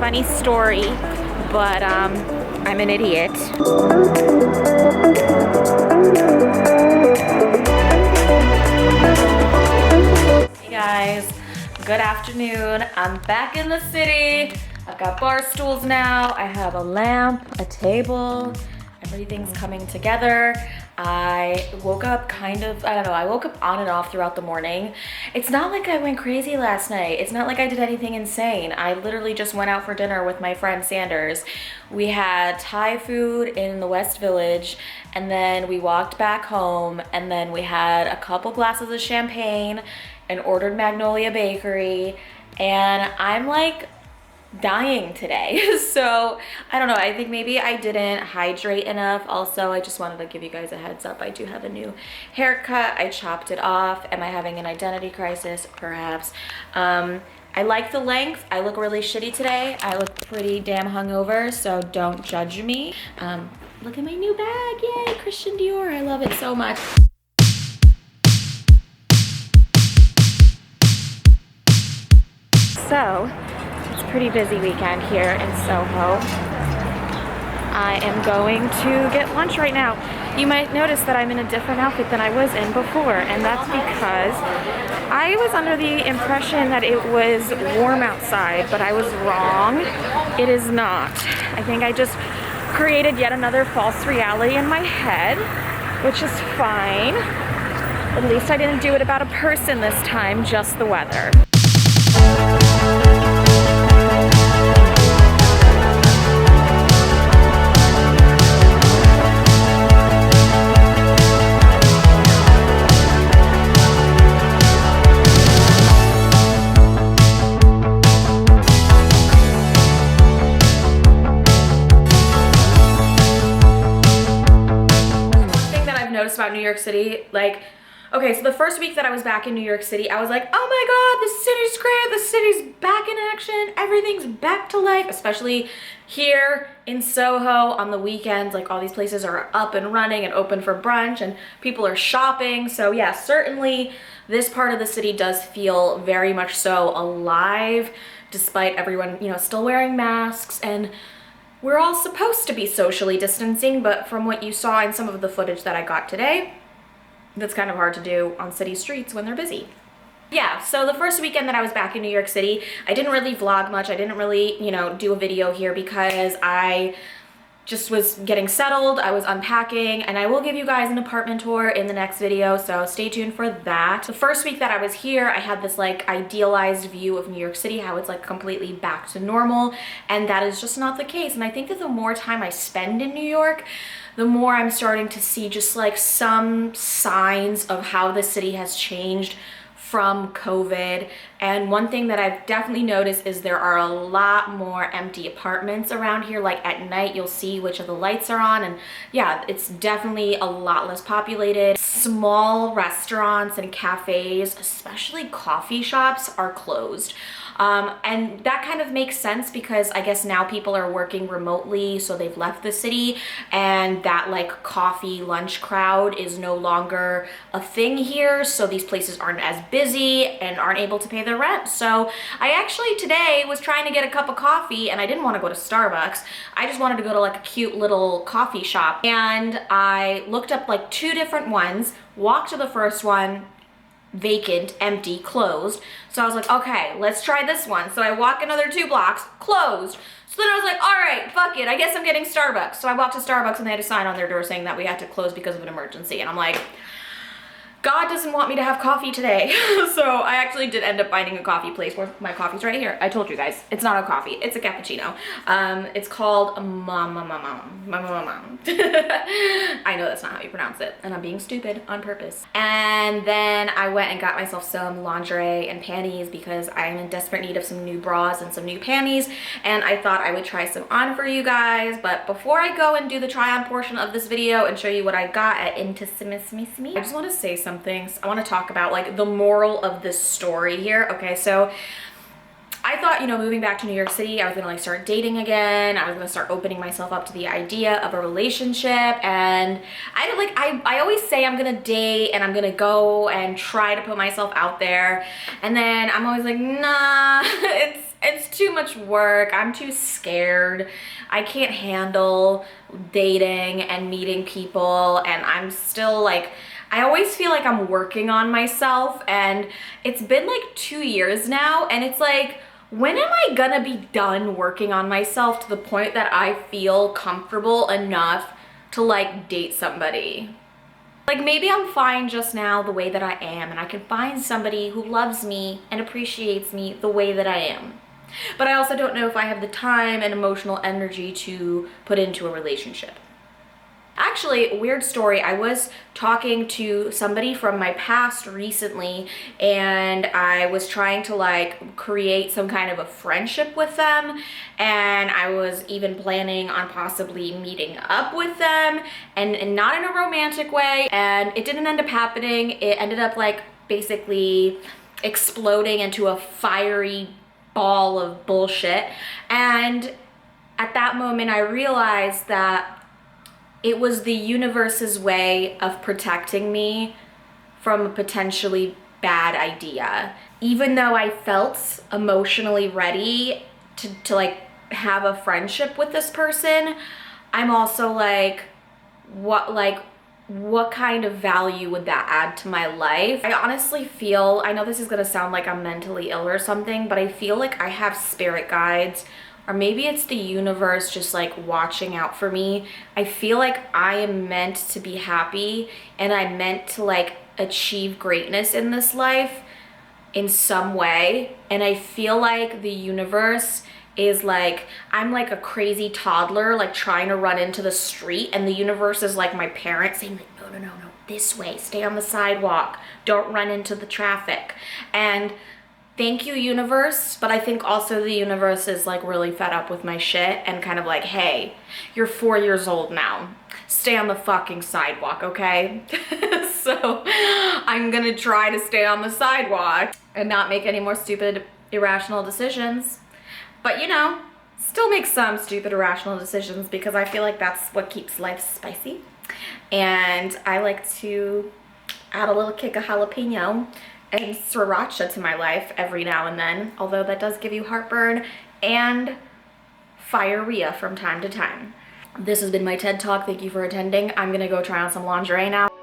funny story, but I'm an idiot. Hey guys, good afternoon. I'm back in the city. I've got bar stools now. I have a lamp, a table. Everything's coming together. I woke up I woke up on and off throughout the morning. It's not like I went crazy last night. It's not like I did anything insane. I literally just went out for dinner with my friend Sanders. We had Thai food in the West Village, and then we walked back home, and then we had a couple glasses of champagne and ordered Magnolia Bakery, and I'm like dying today. So I don't know, I think maybe I didn't hydrate enough. Also, I just wanted to give you guys a heads up. I do have a new haircut. I chopped it off. Am I having an identity crisis? Perhaps. I like the length. I look really shitty today. I look pretty damn hungover, so don't judge me. Look at my new bag. Yay, Christian Dior. I love it so much. So pretty busy weekend here in Soho. I am going to get lunch right now. You might notice that I'm in a different outfit than I was in before, and that's because I was under the impression that it was warm outside, but I was wrong. It is not. I think I just created yet another false reality in my head, which is fine. At least I didn't do it about a person this time, just the weather. About New York City, like, okay, so the first week that I was back in New York City, I was like, oh my god, the city's great, the city's back in action, everything's back to life, especially here in Soho on the weekends. Like, all these places are up and running and open for brunch, and people are shopping. So yeah, certainly this part of the city does feel very much so alive, despite everyone, you know, still wearing masks, and we're all supposed to be socially distancing, but from what you saw in some of the footage that I got today, that's kind of hard to do on city streets when they're busy. Yeah, so the first weekend that I was back in New York City, I didn't really vlog much. I didn't really, you know, do a video here because I just was getting settled. I was unpacking, and I will give you guys an apartment tour in the next video, so stay tuned for that. The first week that I was here, I had this like idealized view of New York City, how it's like completely back to normal, and that is just not the case. And I think that the more time I spend in New York, the more I'm starting to see just like some signs of how the city has changed from COVID. And one thing that I've definitely noticed is there are a lot more empty apartments around here. Like at night, you'll see which of the lights are on, and yeah, it's definitely a lot less populated. Small restaurants and cafes, especially coffee shops, are closed. And that kind of makes sense because I guess now people are working remotely, so they've left the city, and that like coffee lunch crowd is no longer a thing here, so these places aren't as busy and aren't able to pay their rent. So I actually today was trying to get a cup of coffee, and I didn't want to go to Starbucks. I just wanted to go to like a cute little coffee shop, and I looked up like 2 different ones, walked to the first one, vacant, empty, closed. So I was like, okay, let's try this one. So I walk another 2 blocks, closed. So then I was like, all right, fuck it, I guess I'm getting Starbucks. So I walked to Starbucks, and they had a sign on their door saying that we had to close because of an emergency. And I'm like, God doesn't want me to have coffee today. So I actually did end up finding a coffee place where my coffee's right here. I told you guys, it's not a coffee, it's a cappuccino. It's called Mama. I know that's not how you pronounce it, and I'm being stupid on purpose. And then I went and got myself some lingerie and panties because I'm in desperate need of some new bras and some new panties, and I thought I would try some on for you guys. But before I go and do the try on portion of this video and show you what I got at Intissimissimissimi, I just want to say something. I want to talk about like the moral of this story here. Okay, so I thought, you know, moving back to New York City, I was gonna like start dating again. I was gonna start opening myself up to the idea of a relationship. And I always say I'm gonna date and I'm gonna go and try to put myself out there. And then I'm always like, nah, It's too much work. I'm too scared. I can't handle dating and meeting people, and I'm still like, I always feel like I'm working on myself, and it's been like 2 years now, and it's like, when am I gonna be done working on myself to the point that I feel comfortable enough to like date somebody? Like, maybe I'm fine just now the way that I am, and I can find somebody who loves me and appreciates me the way that I am. But I also don't know if I have the time and emotional energy to put into a relationship. Actually, weird story, I was talking to somebody from my past recently, and I was trying to like create some kind of a friendship with them, and I was even planning on possibly meeting up with them, and not in a romantic way, and it didn't end up happening. It ended up like basically exploding into a fiery ball of bullshit. And at that moment I realized that it was the universe's way of protecting me from a potentially bad idea. Even though I felt emotionally ready to like have a friendship with this person, I'm also like, what kind of value would that add to my life? I honestly feel, I know this is gonna sound like I'm mentally ill or something, but I feel like I have spirit guides, or maybe it's the universe just like watching out for me. I feel like I am meant to be happy, and I'm meant to like achieve greatness in this life in some way. And I feel like the universe is like, I'm like a crazy toddler like trying to run into the street, and the universe is like my parent saying like, no, no, no, no, this way, stay on the sidewalk, don't run into the traffic. And thank you, universe, but I think also the universe is like really fed up with my shit and kind of like, hey, you're 4 years old now, stay on the fucking sidewalk, okay? So I'm gonna try to stay on the sidewalk and not make any more stupid, irrational decisions. But you know, still make some stupid, irrational decisions, because I feel like that's what keeps life spicy. And I like to add a little kick of jalapeno and sriracha to my life every now and then, although that does give you heartburn and diarrhea from time to time. This has been my TED Talk. Thank you for attending. I'm gonna go try on some lingerie now.